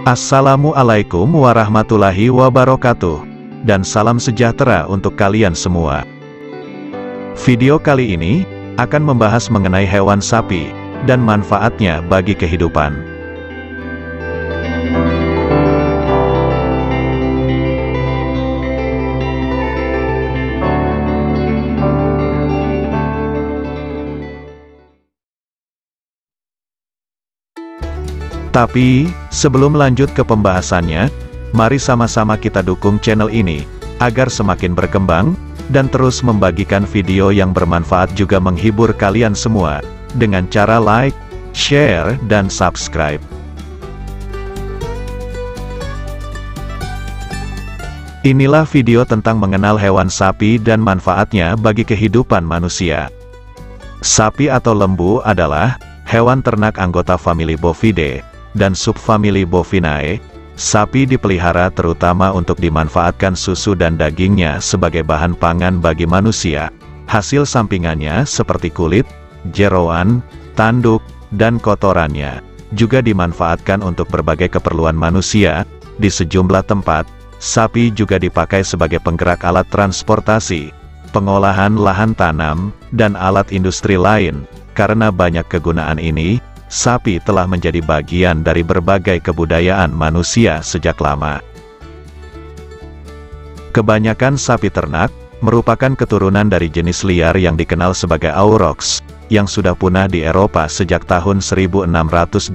Assalamualaikum warahmatullahi wabarakatuh, dan salam sejahtera untuk kalian semua. Video kali ini akan membahas mengenai hewan sapi dan manfaatnya bagi kehidupan. Tapi, sebelum lanjut ke pembahasannya, mari sama-sama kita dukung channel ini, agar semakin berkembang, dan terus membagikan video yang bermanfaat juga menghibur kalian semua, dengan cara like, share, dan subscribe. Inilah video tentang mengenal hewan sapi dan manfaatnya bagi kehidupan manusia. Sapi atau lembu adalah hewan ternak anggota famili Bovidae dan subfamili Bovinae. Sapi dipelihara terutama untuk dimanfaatkan susu dan dagingnya sebagai bahan pangan bagi manusia. Hasil sampingannya seperti kulit, jeroan, tanduk, dan kotorannya juga dimanfaatkan untuk berbagai keperluan manusia. Di sejumlah tempat, sapi juga dipakai sebagai penggerak alat transportasi, pengolahan lahan tanam, dan alat industri lain. Karena banyak kegunaan ini, sapi telah menjadi bagian dari berbagai kebudayaan manusia sejak lama. Kebanyakan sapi ternak merupakan keturunan dari jenis liar yang dikenal sebagai aurochs, yang sudah punah di Eropa sejak tahun 1627.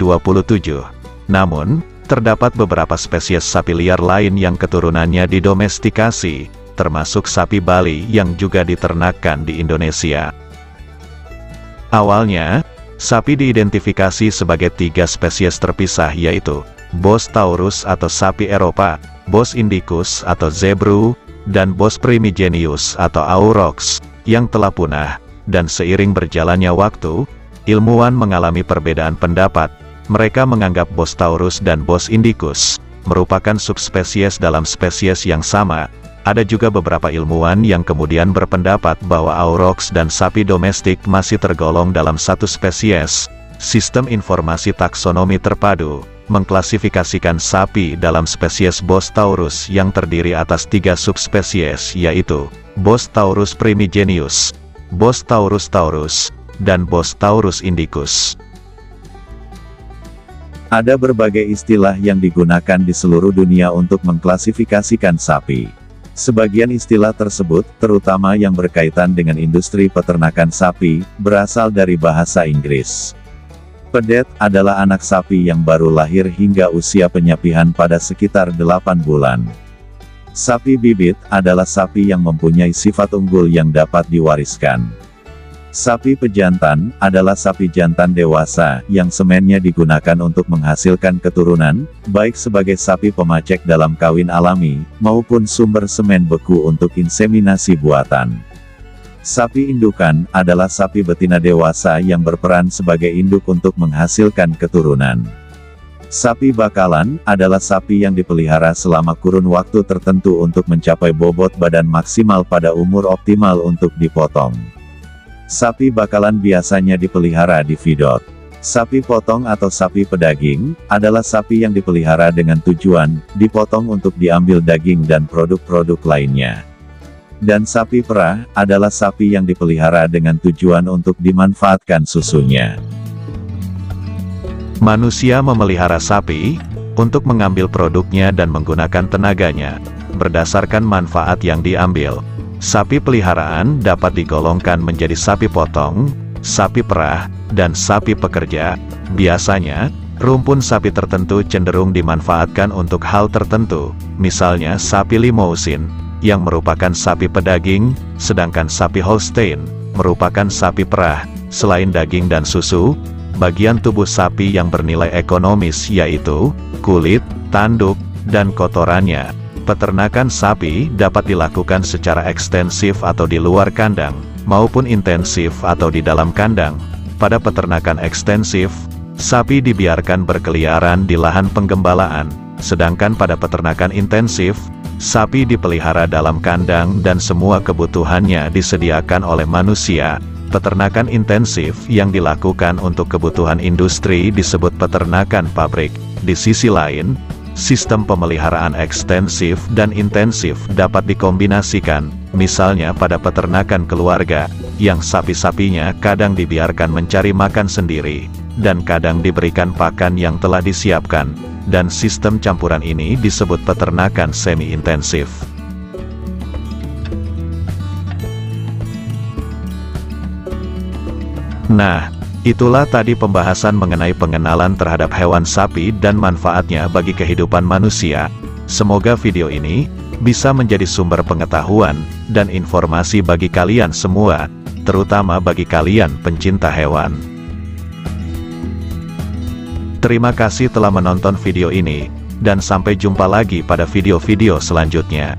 Namun, terdapat beberapa spesies sapi liar lain yang keturunannya didomestikasi, termasuk sapi Bali yang juga diternakkan di Indonesia. Awalnya, sapi diidentifikasi sebagai 3 spesies terpisah, yaitu Bos taurus atau sapi Eropa, Bos indicus atau zebru, dan Bos primigenius atau aurochs, yang telah punah. Dan seiring berjalannya waktu, ilmuwan mengalami perbedaan pendapat. Mereka menganggap Bos taurus dan Bos indicus merupakan subspesies dalam spesies yang sama. Ada juga beberapa ilmuwan yang kemudian berpendapat bahwa aurochs dan sapi domestik masih tergolong dalam satu spesies. Sistem informasi taksonomi terpadu mengklasifikasikan sapi dalam spesies Bos taurus yang terdiri atas 3 subspesies, yaitu Bos taurus primigenius, Bos taurus taurus, dan Bos taurus indicus. Ada berbagai istilah yang digunakan di seluruh dunia untuk mengklasifikasikan sapi. Sebagian istilah tersebut, terutama yang berkaitan dengan industri peternakan sapi, berasal dari bahasa Inggris. Pedet adalah anak sapi yang baru lahir hingga usia penyapihan pada sekitar 8 bulan. Sapi bibit adalah sapi yang mempunyai sifat unggul yang dapat diwariskan. Sapi pejantan adalah sapi jantan dewasa yang semennya digunakan untuk menghasilkan keturunan, baik sebagai sapi pemacek dalam kawin alami, maupun sumber semen beku untuk inseminasi buatan. Sapi indukan adalah sapi betina dewasa yang berperan sebagai induk untuk menghasilkan keturunan. Sapi bakalan adalah sapi yang dipelihara selama kurun waktu tertentu untuk mencapai bobot badan maksimal pada umur optimal untuk dipotong. Sapi bakalan biasanya dipelihara di feedlot. Sapi potong atau sapi pedaging adalah sapi yang dipelihara dengan tujuan dipotong untuk diambil daging dan produk-produk lainnya. Dan sapi perah adalah sapi yang dipelihara dengan tujuan untuk dimanfaatkan susunya. Manusia memelihara sapi untuk mengambil produknya dan menggunakan tenaganya berdasarkan manfaat yang diambil. Sapi peliharaan dapat digolongkan menjadi sapi potong, sapi perah, dan sapi pekerja. Biasanya, rumpun sapi tertentu cenderung dimanfaatkan untuk hal tertentu, misalnya sapi limousin, yang merupakan sapi pedaging, sedangkan sapi Holstein merupakan sapi perah. Selain daging dan susu, bagian tubuh sapi yang bernilai ekonomis yaitu kulit, tanduk, dan kotorannya. Peternakan sapi dapat dilakukan secara ekstensif atau di luar kandang, maupun intensif atau di dalam kandang. Pada peternakan ekstensif, sapi dibiarkan berkeliaran di lahan penggembalaan, sedangkan pada peternakan intensif, sapi dipelihara dalam kandang dan semua kebutuhannya disediakan oleh manusia. Peternakan intensif yang dilakukan untuk kebutuhan industri disebut peternakan pabrik. Di sisi lain, Sistem pemeliharaan ekstensif dan intensif dapat dikombinasikan, misalnya pada peternakan keluarga, yang sapi-sapinya kadang dibiarkan mencari makan sendiri, dan kadang diberikan pakan yang telah disiapkan, dan sistem campuran ini disebut peternakan semi-intensif. Nah, itulah tadi pembahasan mengenai pengenalan terhadap hewan sapi dan manfaatnya bagi kehidupan manusia. Semoga video ini bisa menjadi sumber pengetahuan dan informasi bagi kalian semua, terutama bagi kalian pencinta hewan. Terima kasih telah menonton video ini, dan sampai jumpa lagi pada video-video selanjutnya.